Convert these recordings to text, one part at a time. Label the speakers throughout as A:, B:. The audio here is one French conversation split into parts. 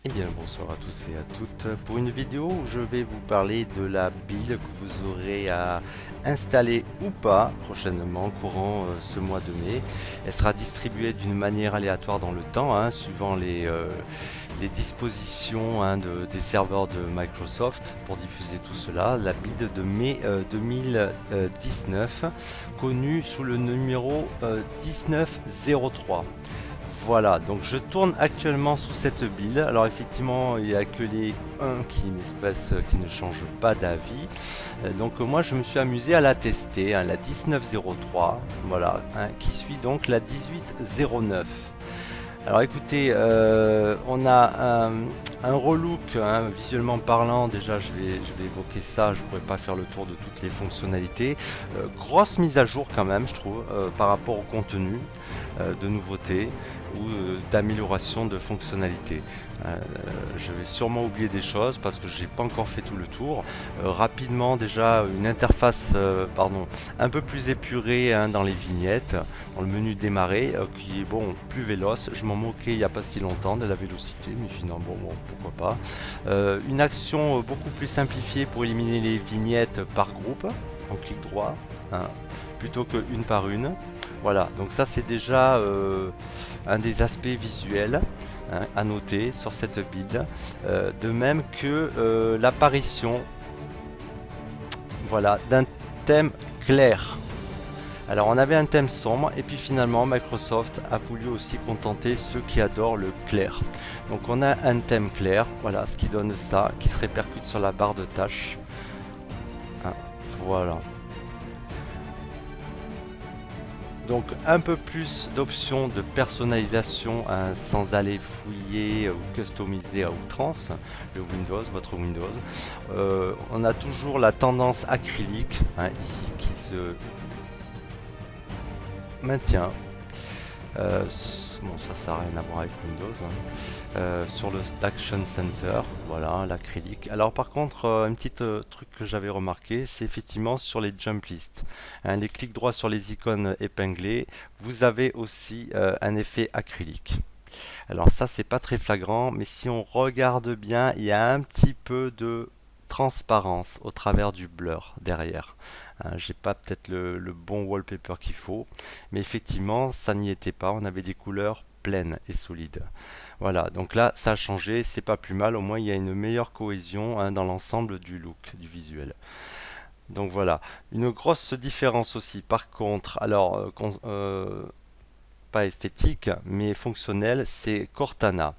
A: Eh bien, bonsoir à tous et à toutes pour une vidéo où je vais vous parler de la build que vous aurez à installer ou pas prochainement courant ce mois de mai. Elle sera distribuée d'une manière aléatoire dans le temps, hein, suivant les dispositions des serveurs de Microsoft pour diffuser tout cela. La build de mai 2019, connue sous le numéro 1903. Voilà, donc je tourne actuellement sous cette build. Alors effectivement, il n'y a que les 1 qui, une espèce, qui ne change pas d'avis. Donc moi je me suis amusé à la tester, hein, la 1903, voilà, hein, qui suit donc la 1809. Alors écoutez, on a un relook, hein, visuellement parlant. Déjà je vais évoquer ça, je ne pourrais pas faire le tour de toutes les fonctionnalités. Grosse mise à jour quand même, je trouve, par rapport au contenu de nouveautés ou d'amélioration de fonctionnalités. Je vais sûrement oublier des choses parce que j'ai pas encore fait tout le tour. Rapidement, déjà une interface un peu plus épurée, hein, dans les vignettes, dans le menu démarrer, qui est bon, plus véloce. Je m'en moquais il n'y a pas si longtemps de la vélocité, mais finalement bon, pourquoi pas. Une action beaucoup plus simplifiée pour éliminer les vignettes par groupe en clic droit, hein, plutôt que une par une. Voilà, donc ça c'est déjà un des aspects visuels, hein, à noter sur cette build. De même que l'apparition, voilà, d'un thème clair. Alors on avait un thème sombre et puis finalement Microsoft a voulu aussi contenter ceux qui adorent le clair. Donc on a un thème clair, voilà, ce qui donne ça, qui se répercute sur la barre de tâches. Hein, voilà. Donc un peu plus d'options de personnalisation, hein, sans aller fouiller ou customiser à outrance le Windows, votre Windows. On a toujours la tendance acrylique, hein, ici qui se maintient. Bon, ça n'a rien à voir avec Windows, hein. Sur l'Action Center, voilà, l'acrylique. Alors par contre, un petit truc que j'avais remarqué, c'est effectivement sur les jump lists, hein, les clics droits sur les icônes épinglées, vous avez aussi un effet acrylique. Alors ça, c'est pas très flagrant, mais si on regarde bien, il y a un petit peu de transparence au travers du blur derrière. Hein, j'ai pas peut-être le bon wallpaper qu'il faut, mais effectivement, ça n'y était pas. On avait des couleurs pleines et solides. Voilà, donc là, ça a changé, c'est pas plus mal. Au moins, il y a une meilleure cohésion, hein, dans l'ensemble du look, du visuel. Donc voilà, une grosse différence aussi. Par contre, alors, pas esthétique, mais fonctionnel, c'est Cortana.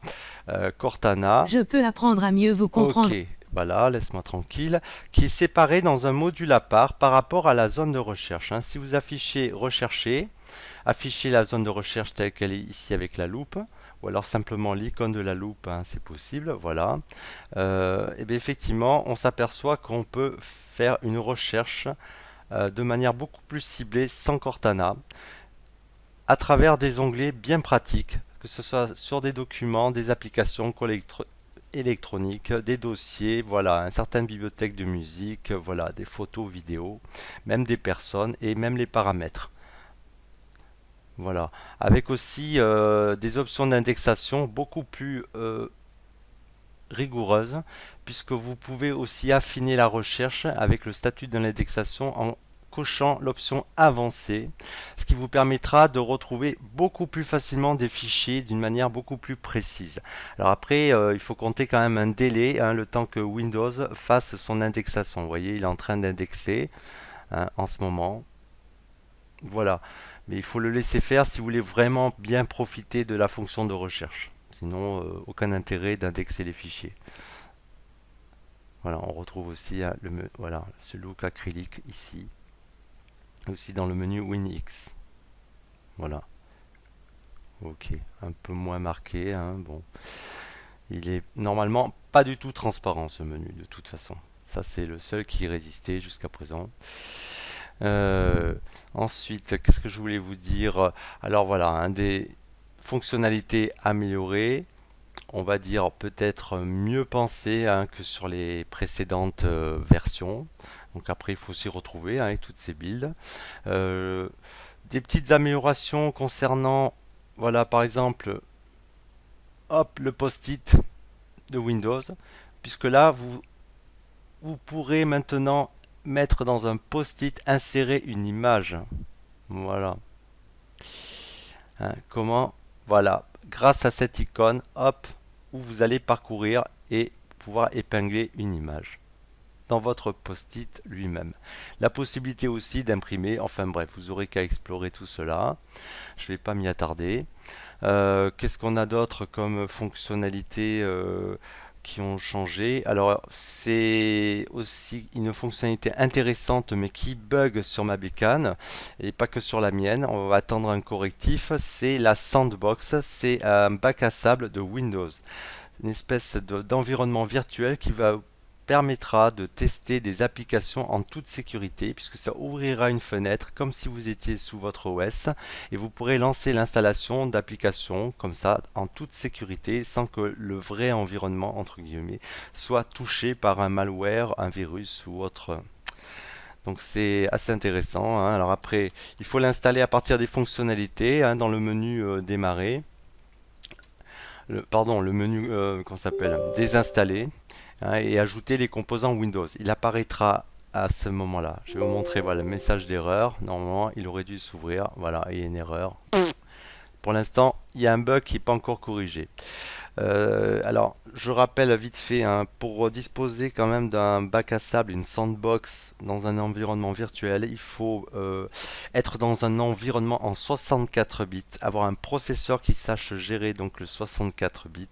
A: Cortana,
B: Je peux apprendre à mieux vous
A: ok,
B: comprendre.
A: voilà, laisse-moi tranquille, qui est séparé dans un module à part par rapport à la zone de recherche, hein. Si vous affichez rechercher, affichez la zone de recherche telle qu'elle est ici avec la loupe, ou alors simplement l'icône de la loupe, hein, c'est possible, voilà. Et bien effectivement, on s'aperçoit qu'on peut faire une recherche de manière beaucoup plus ciblée sans Cortana, à travers des onglets bien pratiques, que ce soit sur des documents, des applications électroniques, des dossiers, voilà, certaines bibliothèques de musique, voilà, des photos, vidéos, même des personnes et même les paramètres. Voilà, avec aussi des options d'indexation beaucoup plus rigoureuses, puisque vous pouvez aussi affiner la recherche avec le statut de l'indexation en cochant l'option avancée, ce qui vous permettra de retrouver beaucoup plus facilement des fichiers d'une manière beaucoup plus précise. Alors après, il faut compter quand même un délai, hein, le temps que Windows fasse son indexation. Vous voyez, il est en train d'indexer, hein, en ce moment. Voilà. Mais il faut le laisser faire si vous voulez vraiment bien profiter de la fonction de recherche. Sinon, aucun intérêt d'indexer les fichiers. Voilà, on retrouve aussi, hein, voilà, ce look acrylique ici. Aussi dans le menu WinX. Voilà. Ok. Un peu moins marqué, hein, bon. Il est normalement pas du tout transparent, ce menu, de toute façon. Ça, c'est le seul qui résistait jusqu'à présent. Euh, Ensuite, qu'est-ce que je voulais vous dire? Alors voilà, un des fonctionnalités améliorées, on va dire peut-être mieux pensées, hein, que sur les précédentes versions. Donc après, il faut s'y retrouver, hein, avec toutes ces builds. Euh, des petites améliorations concernant, voilà, par exemple, hop, le post-it de Windows, puisque là, vous pourrez maintenant mettre dans un post-it, insérer une image. Voilà. Hein, comment? Voilà. Grâce à cette icône, hop, où vous allez parcourir et pouvoir épingler une image dans votre post-it lui-même. La possibilité aussi d'imprimer, enfin bref, vous aurez qu'à explorer tout cela. Je ne vais pas m'y attarder. Qu'est-ce qu'on a d'autre comme fonctionnalité qui ont changé? Alors, c'est aussi une fonctionnalité intéressante mais qui bug sur ma bécane et pas que sur la mienne. On va attendre un correctif. C'est la Sandbox, c'est un bac à sable de Windows. Une espèce d'environnement virtuel qui va permettra de tester des applications en toute sécurité puisque ça ouvrira une fenêtre comme si vous étiez sous votre OS et vous pourrez lancer l'installation d'applications comme ça en toute sécurité sans que le vrai environnement entre guillemets soit touché par un malware, un virus ou autre. Donc c'est assez intéressant, hein. Alors après, il faut l'installer à partir des fonctionnalités, hein, dans le menu démarrer. Le menu qu'on s'appelle désinstaller, hein, et ajouter les composants Windows. Il apparaîtra à ce moment-là. Je vais vous montrer, voilà, le message d'erreur. Normalement, il aurait dû s'ouvrir. Voilà, il y a une erreur. Pour l'instant, il y a un bug qui n'est pas encore corrigé. Alors, je rappelle vite fait, hein, pour disposer quand même d'un bac à sable, une sandbox dans un environnement virtuel, il faut être dans un environnement en 64 bits, avoir un processeur qui sache gérer donc le 64 bits,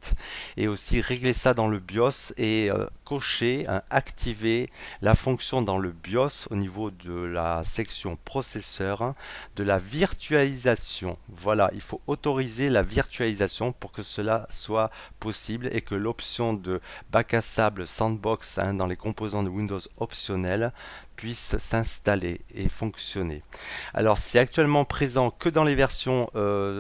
A: et aussi régler ça dans le BIOS et cocher, hein, activer la fonction dans le BIOS au niveau de la section processeur, hein, de la virtualisation. Voilà, il faut autoriser la virtualisation pour que cela soit possible et que l'option de bac à sable sandbox, hein, dans les composants de Windows optionnels puisse s'installer et fonctionner. Alors c'est actuellement présent que dans les versions,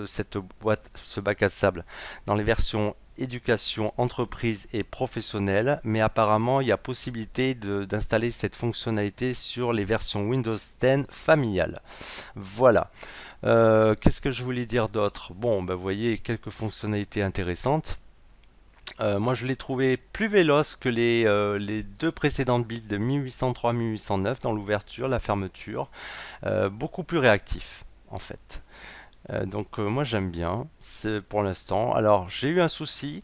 A: cette boîte, ce bac à sable, dans les versions éducation, entreprise et professionnelle, mais apparemment il y a possibilité d'installer cette fonctionnalité sur les versions Windows 10 familiales. Voilà. Qu'est-ce que je voulais dire d'autre? Bon, ben, vous voyez quelques fonctionnalités intéressantes. Moi je l'ai trouvé plus véloce que les deux précédentes builds de 1803-1809 dans l'ouverture, la fermeture. Beaucoup plus réactif en fait. Donc moi j'aime bien, c'est pour l'instant. Alors j'ai eu un souci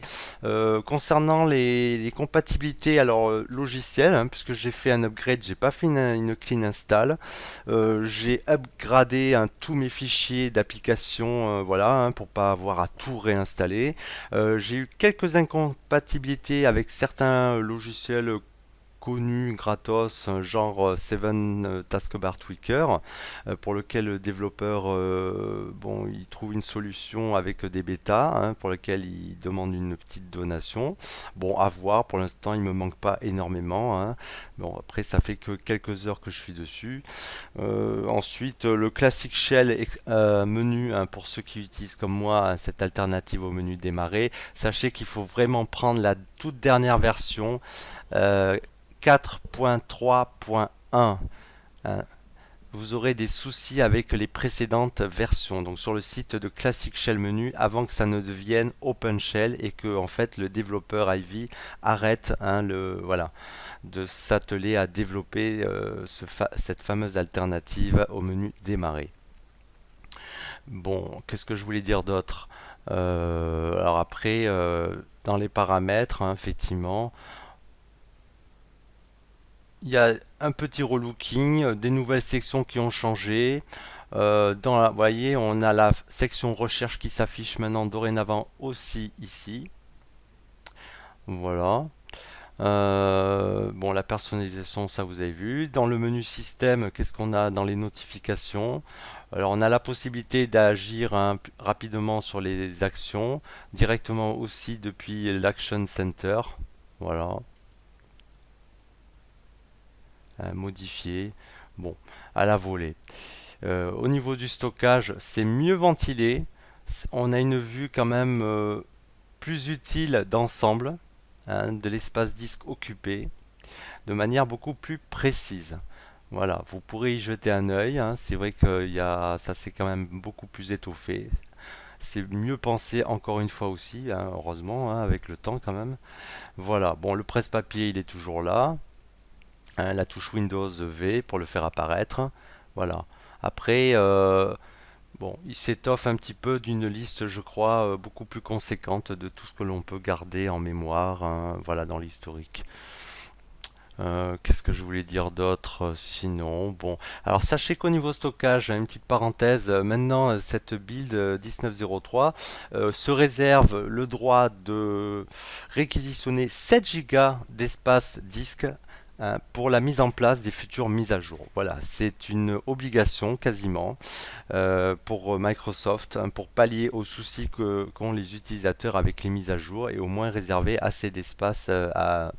A: concernant les compatibilités alors logicielles, hein, puisque j'ai fait un upgrade, j'ai pas fait une clean install. J'ai upgradé, hein, tous mes fichiers d'application, voilà, hein, pour pas avoir à tout réinstaller. J'ai eu quelques incompatibilités avec certains logiciels connu gratos, genre Seven Taskbar Tweaker, pour lequel le développeur, bon, il trouve une solution avec des bêtas, hein, pour lequel il demande une petite donation. Bon, à voir, pour l'instant il me manque pas énormément, hein. Bon, après ça fait que quelques heures que je suis dessus. Ensuite le Classic Shell menu, hein, pour ceux qui utilisent comme moi, hein, cette alternative au menu démarrer. Sachez qu'il faut vraiment prendre la toute dernière version, 4.3.1, hein. Vous aurez des soucis avec les précédentes versions, donc sur le site de Classic Shell Menu, avant que ça ne devienne OpenShell et que en fait le développeur Ivy arrête, hein, voilà, de s'atteler à développer cette fameuse alternative au menu démarrer. Bon, qu'est-ce que je voulais dire d'autre? Alors après, dans les paramètres, hein, effectivement, il y a un petit relooking, des nouvelles sections qui ont changé. Vous voyez, on a la section recherche qui s'affiche maintenant dorénavant aussi ici. Voilà. Bon, la personnalisation, ça vous avez vu. Dans le menu système, qu'est-ce qu'on a dans les notifications? Alors, on a la possibilité d'agir, hein, rapidement sur les actions, directement aussi depuis l'Action Center. Voilà. Modifier, bon, à la volée. Au niveau du stockage, c'est mieux ventilé. On a une vue quand même plus utile d'ensemble, hein, de l'espace disque occupé, de manière beaucoup plus précise. Voilà, vous pourrez y jeter un œil, hein. C'est vrai que ça c'est quand même beaucoup plus étoffé. C'est mieux pensé encore une fois aussi, hein, heureusement, hein, avec le temps quand même. Voilà, bon, le presse-papier, il est toujours là. Hein, la touche Windows V pour le faire apparaître. Voilà. Après, bon, il s'étoffe un petit peu d'une liste, je crois, beaucoup plus conséquente de tout ce que l'on peut garder en mémoire, hein, voilà, dans l'historique. Qu'est-ce que je voulais dire d'autre sinon? Bon, alors sachez qu'au niveau stockage, une petite parenthèse, maintenant cette build 1903 se réserve le droit de réquisitionner 7 Go d'espace disque, hein, pour la mise en place des futures mises à jour. Voilà, c'est une obligation quasiment pour Microsoft, hein, pour pallier aux soucis qu'ont les utilisateurs avec les mises à jour et au moins réserver assez d'espace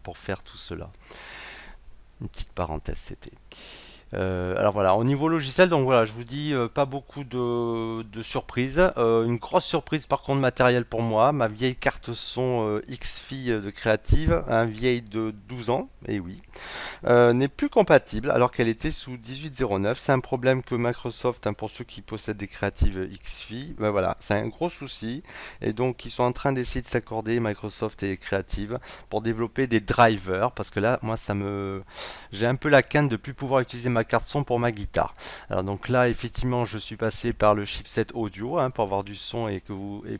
A: pour faire tout cela. Une petite parenthèse, c'était. Alors voilà, au niveau logiciel, donc voilà, je vous dis pas beaucoup de surprises. Une grosse surprise par contre matériel pour moi, ma vieille carte son X-Fi de Creative, un vieille de 12 ans, et oui, n'est plus compatible alors qu'elle était sous 18.09. C'est un problème que Microsoft, hein, pour ceux qui possèdent des créatives XFi, ben voilà, c'est un gros souci. Et donc ils sont en train d'essayer de s'accorder, Microsoft et Creative, pour développer des drivers. Parce que là, moi, j'ai un peu la canne de plus pouvoir utiliser ma carte son pour ma guitare. Alors donc là, effectivement, je suis passé par le chipset audio, hein, pour avoir du son et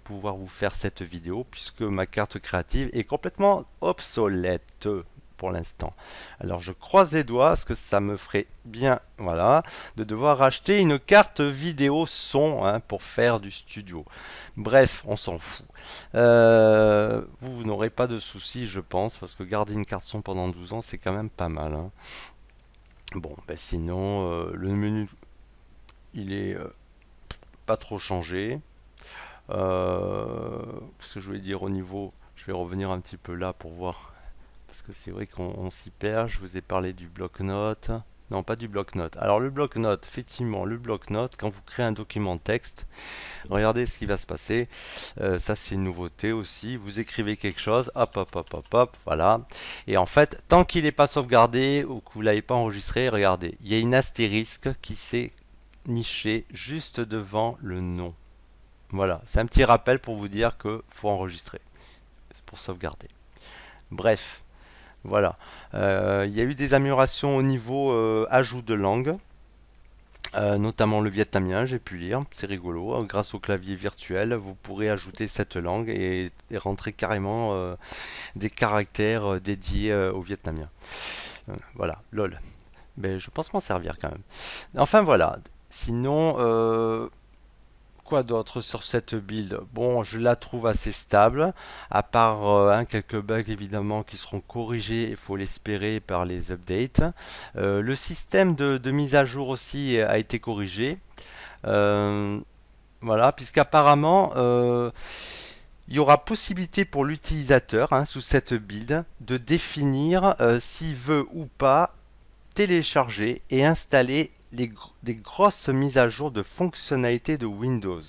A: pouvoir vous faire cette vidéo, puisque ma carte créative est complètement obsolète pour l'instant. Alors je croise les doigts parce que ça me ferait bien, voilà, de devoir acheter une carte vidéo son, hein, pour faire du studio. Bref, on s'en fout. Vous n'aurez pas de soucis, je pense, parce que garder une carte son pendant 12 ans, c'est quand même pas mal, hein. Bon, ben sinon, le menu, il est pas trop changé. Ce que je voulais dire au niveau, je vais revenir un petit peu là pour voir. Parce que c'est vrai qu'on s'y perd. Je vous ai parlé du bloc-notes. Non, pas du bloc-notes. Alors le bloc-notes, effectivement, le bloc-notes, quand vous créez un document texte, regardez ce qui va se passer. Ça, c'est une nouveauté aussi. Vous écrivez quelque chose, hop, hop, hop, hop, hop, voilà. Et en fait, tant qu'il n'est pas sauvegardé ou que vous ne l'avez pas enregistré, regardez, il y a une astérisque qui s'est nichée juste devant le nom. Voilà, c'est un petit rappel pour vous dire qu'il faut enregistrer. C'est pour sauvegarder. Bref. Voilà. Il y a eu des améliorations au niveau ajout de langue, notamment le vietnamien, j'ai pu lire, c'est rigolo. Grâce au clavier virtuel, vous pourrez ajouter cette langue et rentrer carrément des caractères dédiés au vietnamien. Voilà, lol. Mais je pense m'en servir quand même. Enfin voilà. Sinon, quoi d'autre sur cette build? Bon, je la trouve assez stable, à part quelques bugs évidemment qui seront corrigés, il faut l'espérer, par les updates. Le système de mise à jour aussi a été corrigé. Euh, voilà, puisqu'apparemment il y aura possibilité pour l'utilisateur, hein, sous cette build, de définir s'il veut ou pas télécharger et installer des grosses mises à jour de fonctionnalités de Windows.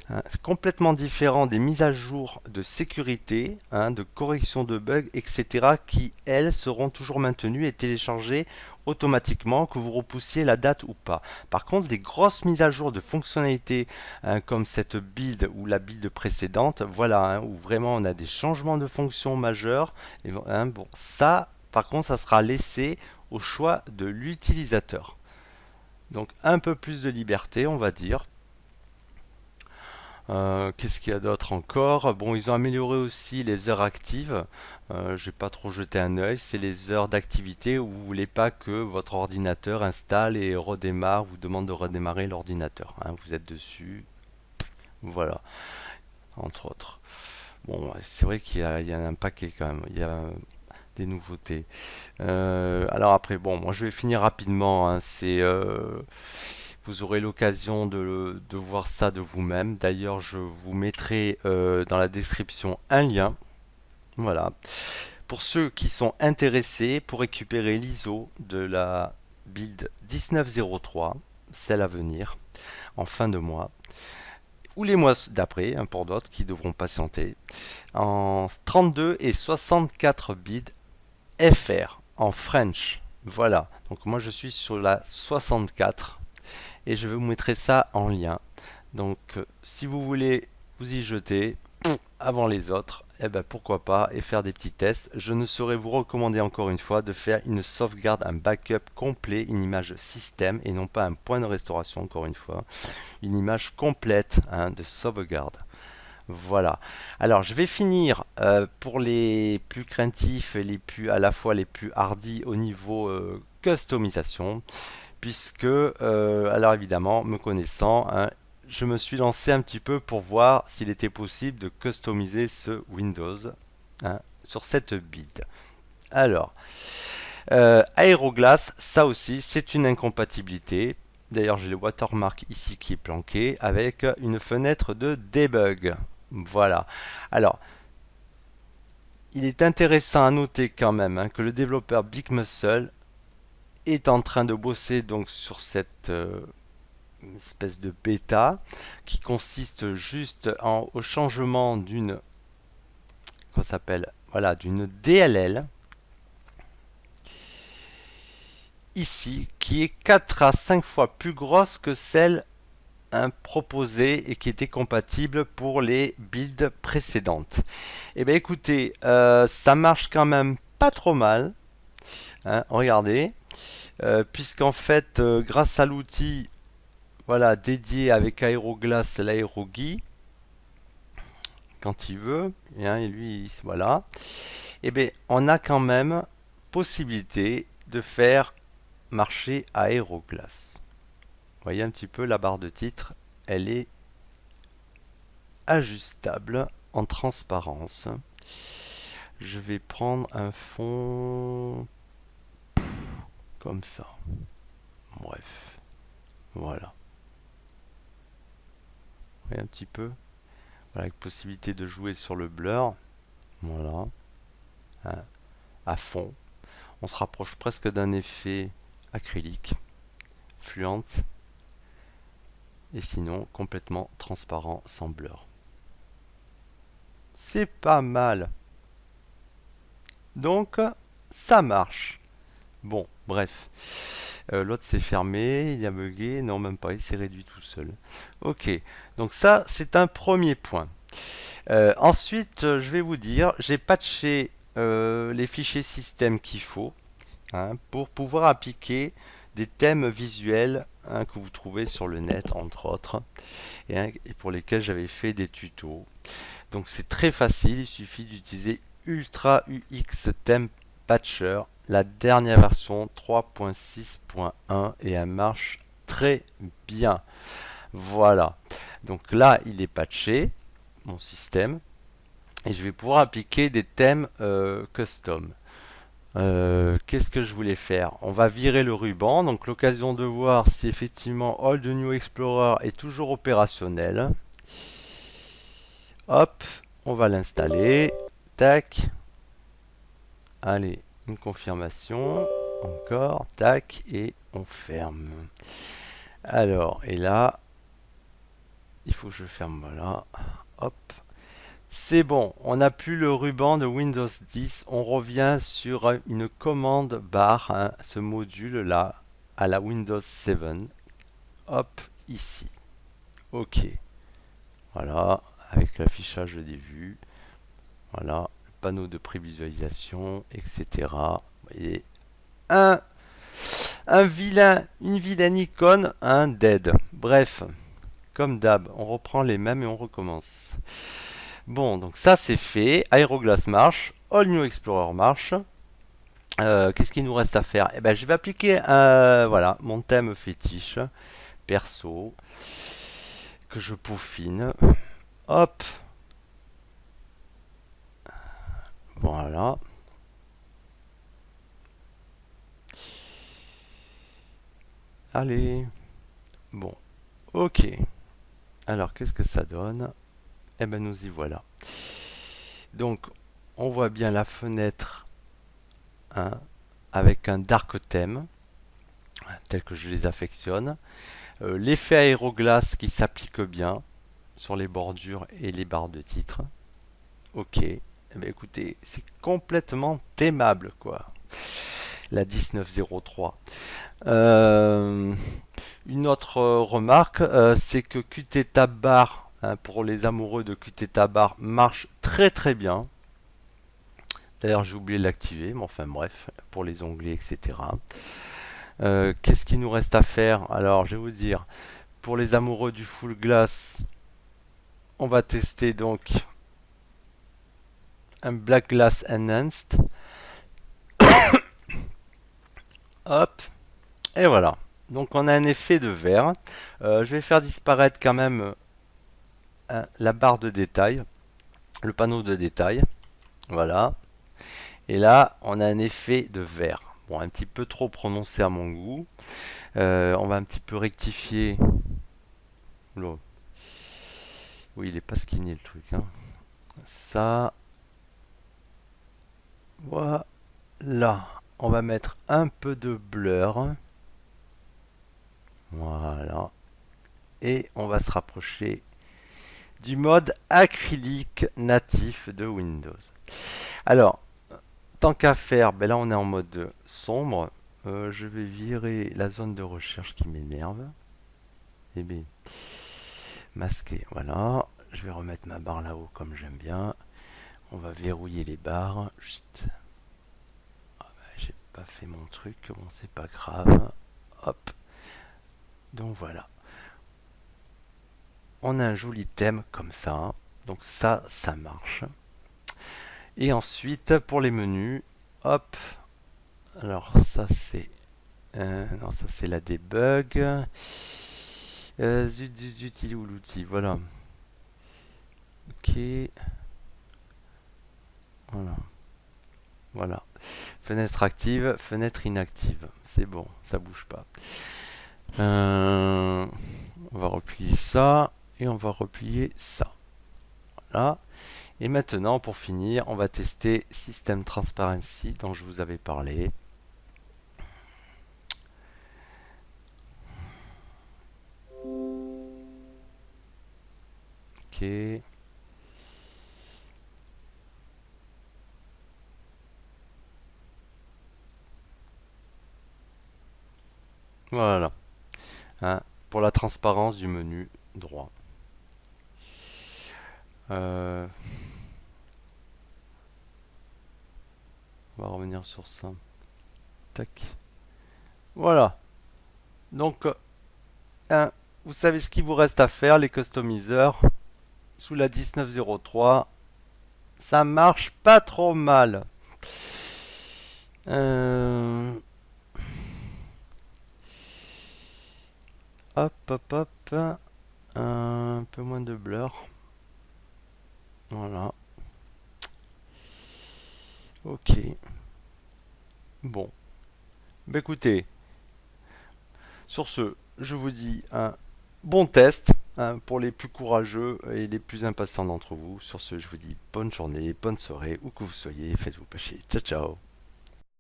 A: Hein, c'est complètement différent des mises à jour de sécurité, hein, de correction de bugs, etc., qui, elles, seront toujours maintenues et téléchargées automatiquement, que vous repoussiez la date ou pas. Par contre, les grosses mises à jour de fonctionnalités, hein, comme cette build ou la build précédente, voilà, hein, où vraiment on a des changements de fonctions majeurs, et, hein, bon, ça, par contre, ça sera laissé au choix de l'utilisateur. Donc un peu plus de liberté, on va dire. Qu'est-ce qu'il y a d'autre encore? Bon, ils ont amélioré aussi les heures actives. J'ai pas trop jeté un œil. C'est les heures d'activité où vous voulez pas que votre ordinateur installe et redémarre, vous demande de redémarrer l'ordinateur, hein. Vous êtes dessus, voilà, entre autres. Bon, c'est vrai qu'il y a un paquet quand même. Il y a des nouveautés. Alors après, bon, moi je vais finir rapidement, hein. Vous aurez l'occasion de voir ça de vous-même. D'ailleurs, je vous mettrai dans la description un lien. Voilà. Pour ceux qui sont intéressés, pour récupérer l'ISO de la build 1903, celle à venir, en fin de mois, ou les mois d'après, hein, pour d'autres qui devront patienter, en 32 et 64 bits FR, en French. Voilà. Donc moi je suis sur la 64 et je vous mettrai ça en lien. Donc si vous voulez vous y jetez avant les autres, et ben pourquoi pas, et faire des petits tests. Je ne saurais vous recommander encore une fois de faire une sauvegarde, un backup complet, une image système et non pas un point de restauration encore une fois, une image complète de sauvegarde. Voilà. Alors je vais finir pour les plus craintifs et les plus à la fois les plus hardis au niveau customisation, puisque alors évidemment me connaissant, je me suis lancé un petit peu pour voir s'il était possible de customiser ce Windows sur cette build. Alors Aeroglass, ça aussi c'est une incompatibilité. D'ailleurs j'ai le watermark ici qui est planqué avec une fenêtre de debug. Voilà. Alors, il est intéressant à noter quand même que le développeur Big Muscle est en train de bosser donc sur cette espèce de bêta qui consiste juste au changement d'une voilà, d'une DLL ici qui est 4 à 5 fois plus grosse que celle proposé et qui était compatible pour les builds précédentes. Et bien écoutez, ça marche quand même pas trop mal. Regardez, puisqu'en fait, grâce à l'outil voilà, dédié avec Aeroglass, l'AeroGui, quand il veut, et lui, voilà, et bien on a quand même possibilité de faire marcher Aeroglass. Vous voyez un petit peu la barre de titre, elle est ajustable en transparence. Je vais prendre un fond comme ça. Bref, voilà. Vous voyez un petit peu, voilà, avec possibilité de jouer sur le blur. Voilà, à fond. On se rapproche presque d'un effet acrylique, fluente. Et sinon complètement transparent sans blur. C'est pas mal. Donc ça marche. Bon, bref. L'autre s'est fermé, il a bugué. Non, même pas, il s'est réduit tout seul. Ok, donc ça c'est un premier point. Ensuite, je vais vous dire, j'ai patché les fichiers système qu'il faut pour pouvoir appliquer des thèmes visuels que vous trouvez sur le net entre autres et pour lesquels j'avais fait des tutos. Donc c'est très facile, il suffit d'utiliser Ultra UX Theme Patcher, la dernière version 3.6.1 et elle marche très bien. Voilà, donc là il est patché, mon système, et je vais pouvoir appliquer des thèmes custom. Qu'est-ce que je voulais faire? On va virer le ruban, donc l'occasion de voir si effectivement All the New Explorer est toujours opérationnel. Hop, on va l'installer. Tac. Allez, une confirmation. Encore. Tac. Et on ferme. Alors, et là, il faut que je ferme. Voilà. Hop. C'est bon, on n'a plus le ruban de Windows 10, on revient sur une commande barre, ce module là, à la Windows 7. Hop, ici. Ok. Voilà, avec l'affichage des vues. Voilà, le panneau de prévisualisation, etc. Vous voyez, une vilaine icône, un dead. Bref, comme d'hab, on reprend les mêmes et on recommence. Bon, donc ça c'est fait. Aeroglass marche. All New Explorer marche. Qu'est-ce qu'il nous reste à faire? Eh ben, je vais appliquer voilà, mon thème fétiche perso que je peaufine. Hop. Voilà. Allez. Bon. Ok. Alors, qu'est-ce que ça donne? Eh ben, nous y voilà. Donc, on voit bien la fenêtre avec un dark theme, tel que je les affectionne. L'effet aéroglace qui s'applique bien sur les bordures et les barres de titre. Ok. Eh bien, écoutez, c'est complètement thèmable, quoi. La 1903. Une autre remarque, c'est que Qt Tab Bar hein, pour les amoureux de Qt Tabar marche très très bien. D'ailleurs, j'ai oublié de l'activer, mais enfin bref, pour les onglets, etc. Qu'est-ce qu'il nous reste à faire? Alors, je vais vous dire, pour les amoureux du full glass, on va tester donc un Black Glass Enhanced. Hop, et voilà. Donc on a un effet de verre. Je vais faire disparaître quand même la barre de détail, le panneau de détail. Voilà. Et là, on a un effet de verre. Bon, un petit peu trop prononcé à mon goût. On va un petit peu rectifier. Oula. Oui, il est pas skinny le truc, hein. Ça. Voilà. On va mettre un peu de blur. Voilà. Et on va se rapprocher du mode acrylique natif de Windows. Alors, tant qu'à faire, ben là on est en mode sombre. Je vais virer la zone de recherche qui m'énerve. Et bien, masquer, voilà. Je vais remettre ma barre là-haut comme j'aime bien. On va verrouiller les barres. Chut. Ah ben, j'ai pas fait mon truc, bon c'est pas grave. Hop. Donc voilà. On a un joli thème comme ça. Donc ça marche. Et ensuite, pour les menus, hop. Alors ça c'est... non, ça c'est la debug. Zut, zut, zut, il est où l'outil? Voilà. Ok. Voilà. Voilà. Fenêtre active, fenêtre inactive. C'est bon, ça bouge pas. On va replier ça et on va replier ça. Voilà. Et maintenant, pour finir, on va tester System Transparency dont je vous avais parlé. Ok. Voilà. Hein, pour la transparence du menu droit. On va revenir sur ça. Tac. Voilà. Donc, hein, vous savez ce qu'il vous reste à faire, les customiseurs. Sous la 1903, ça marche pas trop mal. Hop, hop, hop. Un peu moins de blur. Voilà. Ok. Bon. Bah écoutez, sur ce, je vous dis un bon test hein, pour les plus courageux et les plus impatients d'entre vous. Sur ce, je vous dis bonne journée, bonne soirée, où que vous soyez, faites-vous pas chier. Ciao, ciao.